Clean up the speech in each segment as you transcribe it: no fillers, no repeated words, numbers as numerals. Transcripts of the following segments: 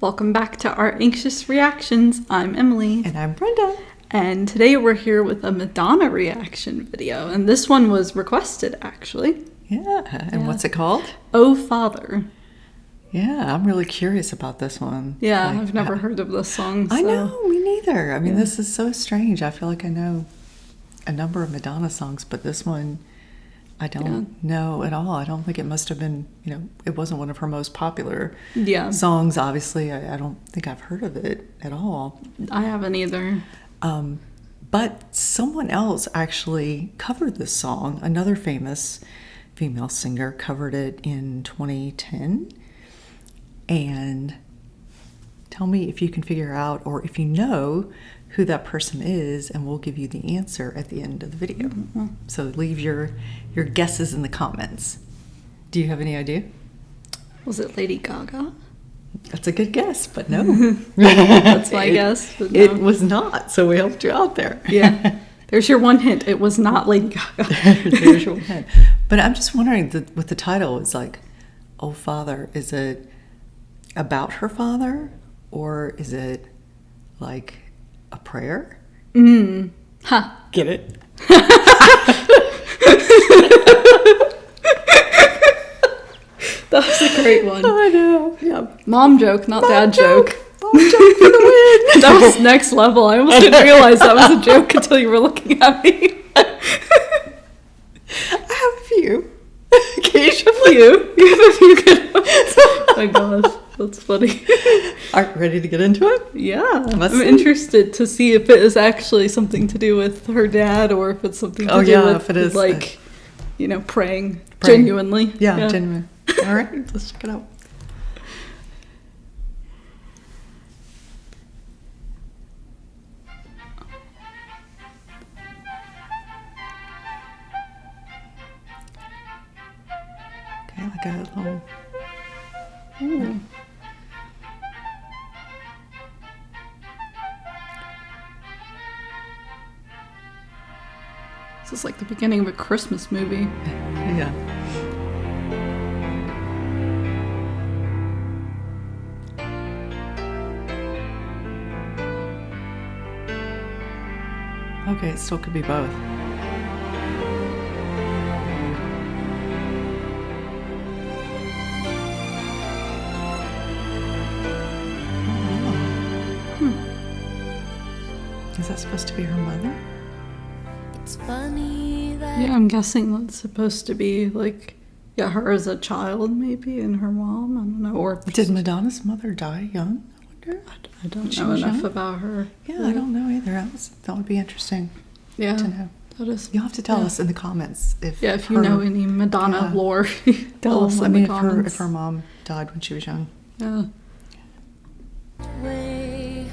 Welcome back to our Anxious Reactions. I'm Emily. And I'm Brenda. And today we're here with a Madonna reaction video. And this one was requested, actually. Yeah. And what's it called? Oh, Father. Yeah, I'm really curious about this one. Yeah, I've never heard of this song. I know, me neither. I mean, this is so strange. I feel like I know a number of Madonna songs, but this one I don't know at all. I don't think it must have been, it wasn't one of her most popular songs, obviously. I don't think I've heard of it at all. I haven't either. But someone else actually covered this song. Another famous female singer covered it in 2010. And tell me if you can figure out, or if you know who that person is, and we'll give you the answer at the end of the video. Mm-hmm. So leave your guesses in the comments. Do you have any idea? Was it Lady Gaga? That's a good guess, but no. That's my guess. But no. It was not, so we helped you out there. Yeah. There's your one hint. It was not Lady Gaga. There's your one hint. But I'm just wondering, with the title, it's like, Oh Father, is it about her father, or is it like a prayer? Get it? That was a great one. I know. Yeah. Mom joke, not dad joke. Mom joke for the win. That was next level. I almost didn't realize that was a joke until you were looking at me. I have a few. Occasionally. You have a few good ones. Oh my gosh, that's funny. Are you ready to get into it? Yeah. I'm interested to see if it is actually something to do with her dad, or if it's something to do with, if it is, like, praying genuinely. Yeah, genuine. All right, let's check it out. Okay, like a little... Ooh. This is like the beginning of a Christmas movie. Yeah. Okay, it still could be both. Is that supposed to be her mother? It's funny that... Yeah, I'm guessing that's supposed to be like, her as a child maybe, and her mom. I don't know. Or did Madonna's mother die young? I wonder. I don't know enough about her. Yeah, I don't know either. That would be interesting to know. That is. You'll have to tell us in the comments if you know any Madonna lore. Tell us in the comments. If her mom died when she was young. Yeah. Way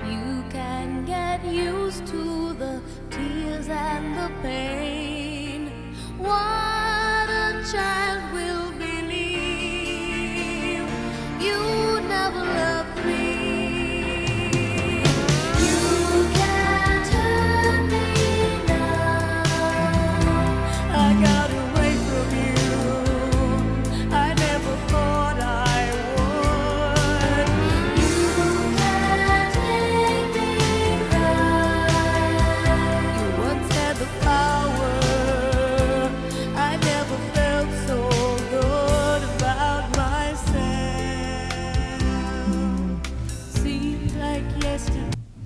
you can get used to the tears and the pain. What a child will believe. You never loved me.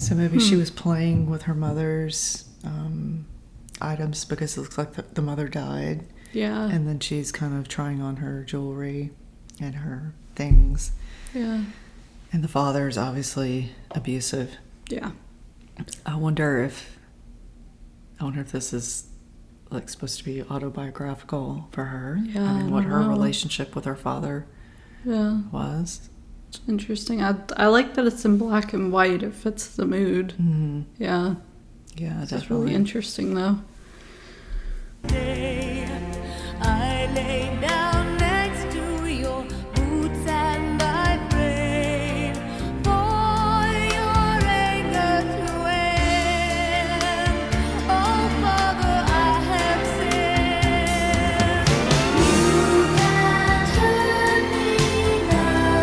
So maybe she was playing with her mother's items because it looks like the mother died. Yeah. And then she's kind of trying on her jewelry and her things. Yeah. And the father is obviously abusive. Yeah. I wonder if this is like supposed to be autobiographical for her. Yeah. I mean, what her relationship with her father was. It's interesting. I like that it's in black and white. It fits the mood. Mm-hmm. Yeah. Yeah, it's definitely. really interesting, though. I lay down next to your boots and I prayed for your anger to end. Oh, Father, I have sinned. You can't hurt me now.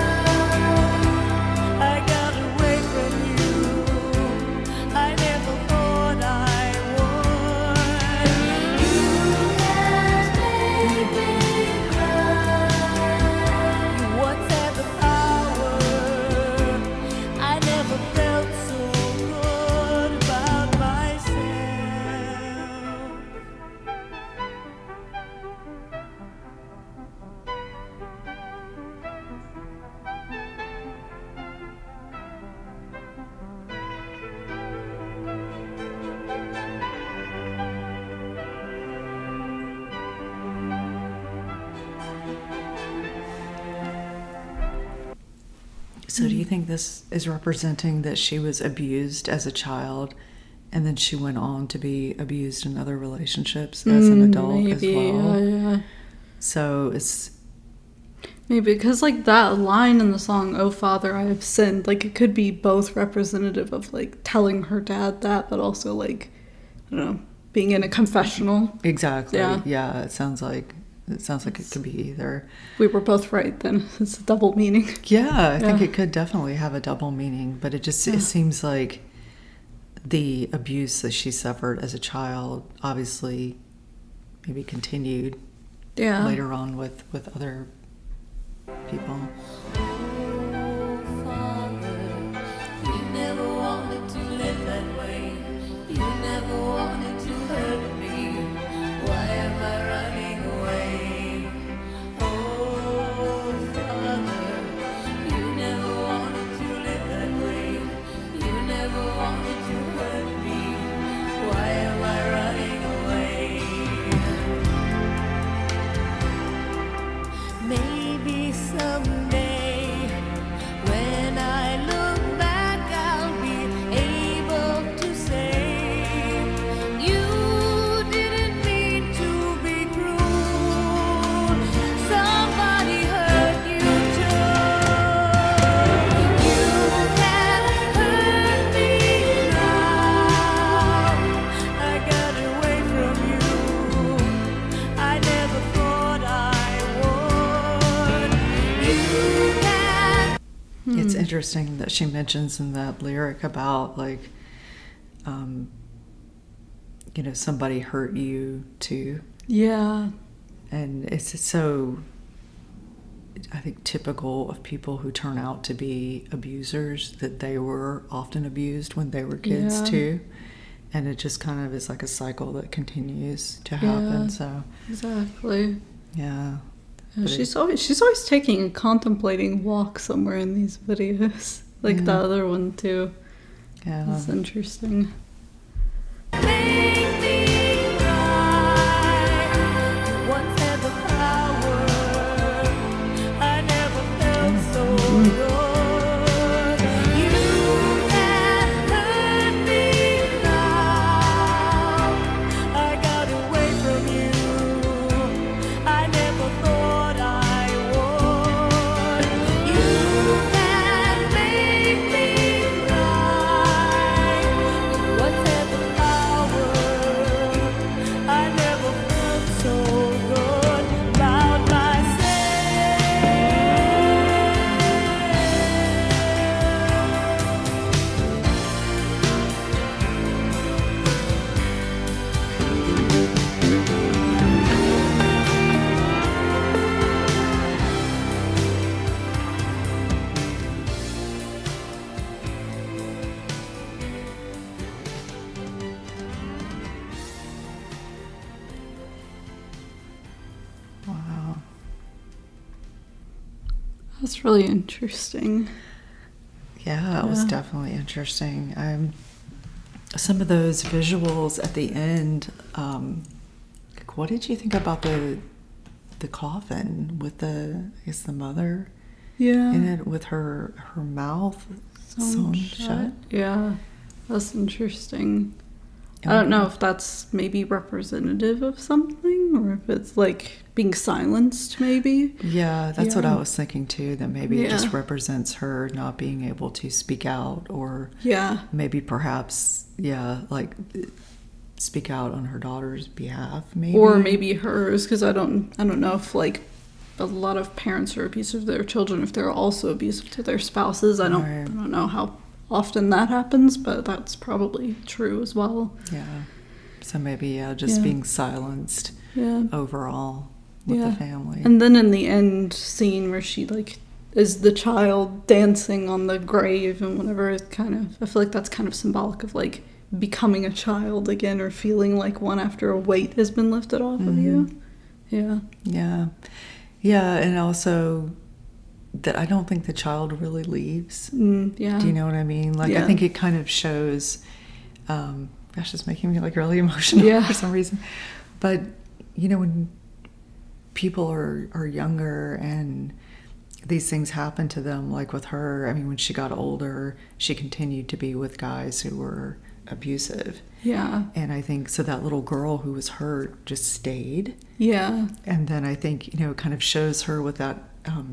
So do you think this is representing that she was abused as a child and then she went on to be abused in other relationships as an adult as well? Yeah. So it's... Maybe because like that line in the song, "Oh Father, I have sinned," like it could be both representative of like telling her dad that, but also like, I don't know, being in a confessional. Exactly. Yeah. Yeah, it sounds like it could be either. We were both right then. It's a double meaning. Yeah, I think Yeah. it could definitely have a double meaning, but it seems like the abuse that she suffered as a child obviously maybe continued Yeah. later on with other people. Oh, Father, you never wanted to live that way. You never wanted to hurt me. Why am I running away? Oh, Father, you never wanted to live that way. You never wanted to hurt me. Why am I running away? Maybe someday, when I look back, I'll be able to say, you didn't mean to be cruel. Somebody hurt you too. You can't hurt me now. I got away from you. I never thought I would. You can't. It's interesting that she mentions in that lyric about like, somebody hurt you too. Yeah. And it's so, I think, typical of people who turn out to be abusers that they were often abused when they were kids Yeah. too. And it just kind of is like a cycle that continues to happen. Yeah. So, Exactly. yeah. Yeah, But she's always taking a contemplating walk somewhere in these videos, like the Yeah. other one too. Yeah. That's interesting. Make me cry. You once had the power. I never felt so good. You can't hurt me now. I got away from you. I never thought I would. You can't make me cry. You once had the power. I never felt so good about myself. Wow. That's really interesting. Yeah, it was Yeah. definitely interesting. Some of those visuals at the end. Like, what did you think about the coffin with the mother Yeah. in it with her mouth sewn shut? Yeah. That's interesting. I don't know if that's maybe representative of something or if it's like being silenced, maybe. Yeah, that's what I Yeah. was thinking too, that maybe it just Yeah. represents her not being able to speak out, or Yeah. maybe perhaps, like speak out on her daughter's behalf, maybe. Or maybe hers, because I don't know if like a lot of parents are abusive to their children if they're also abusive to their spouses. I Right. don't know how often that happens, but that's probably true as well. Yeah. So maybe, just Yeah. being silenced Yeah. overall with Yeah. the family. And then in the end scene where she like is the child dancing on the grave and whatever, it kind of, I feel like that's kind of symbolic of like becoming a child again or feeling like one after a weight has been lifted off of you. Yeah. Yeah. Yeah, and also that I don't think the child really leaves. Yeah. Do you know what I mean? Like, I Yeah. think it kind of shows, gosh, it's making me like really emotional Yeah. for some reason. But, when people are younger and these things happen to them. Like with her, I mean, when she got older, she continued to be with guys who were abusive. Yeah. And I think so that little girl who was hurt just stayed. Yeah. And then I think, it kind of shows her with that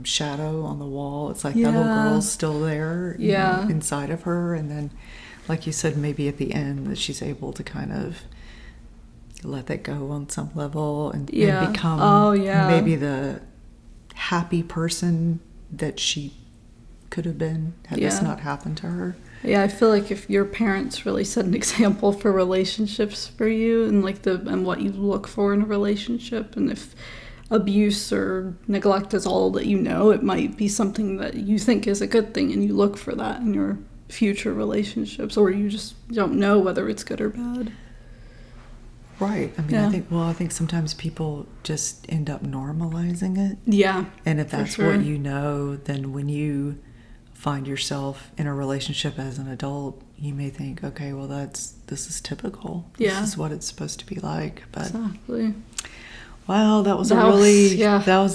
shadow on the wall. It's like that Yeah. little girl's still there, Yeah. inside of her. And then, like you said, maybe at the end that she's able to kind of let that go on some level and become maybe the happy person that she could have been had this not happened to her. Yeah, I feel like if your parents really set an example for relationships for you and and what you look for in a relationship, and if abuse or neglect is all that you know, it might be something that you think is a good thing and you look for that in your future relationships, or you just don't know whether it's good or bad. Right. I mean, I think sometimes people just end up normalizing it. Yeah. And if that's what you know, then when you find yourself in a relationship as an adult, you may think, okay, well, this is typical. Yeah. This is what it's supposed to be like. But exactly. Wow, that was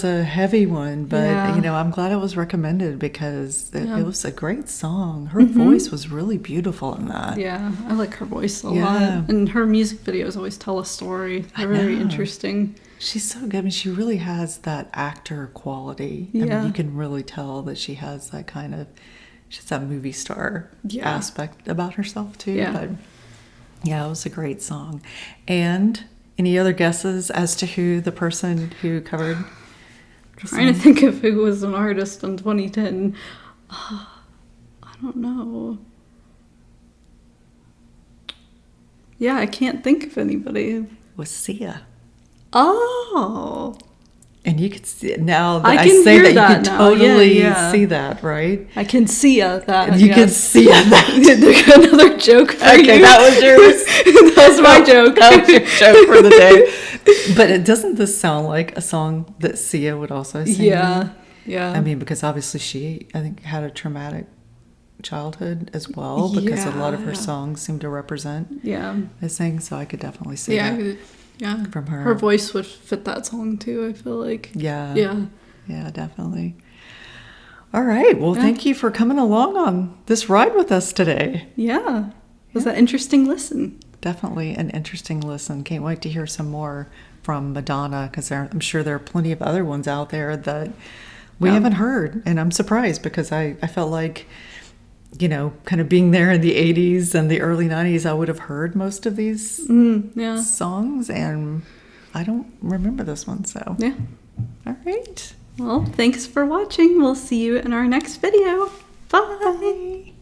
a heavy one, but I'm glad it was recommended because it was a great song. Her voice was really beautiful in that. Yeah, I like her voice a lot, and her music videos always tell a story. They're very interesting. She's so good. I mean, she really has that actor quality. I mean, you can really tell that she has that kind of, she's that movie star aspect about herself too. Yeah. But yeah, it was a great song. And any other guesses as to who the person who covered? Trying to think of who was an artist in 2010. I don't know. Yeah, I can't think of anybody. Was Sia. Oh. And you could see it now that I say that, you can totally see that, right? I can see that. You can see that. Another joke for you. Okay, that was yours. That was my joke. That was your joke for the day. But doesn't this sound like a song that Sia would also sing? Yeah, yeah. I mean, because obviously she, I think, had a traumatic childhood as well, because a lot of her songs seem to represent this thing, so I could definitely see that. Yeah, from her. Her voice would fit that song too, I feel like. Yeah, definitely. All right, well, thank you for coming along on this ride with us today. Yeah, it was an interesting listen. Definitely an interesting listen. Can't wait to hear some more from Madonna, because I'm sure there are plenty of other ones out there that we haven't heard, and I'm surprised because I felt like, kind of being there in the 80s and the early 90s, I would have heard most of these songs, and I don't remember this one, so. Yeah. All right. Well, thanks for watching. We'll see you in our next video. Bye. Bye.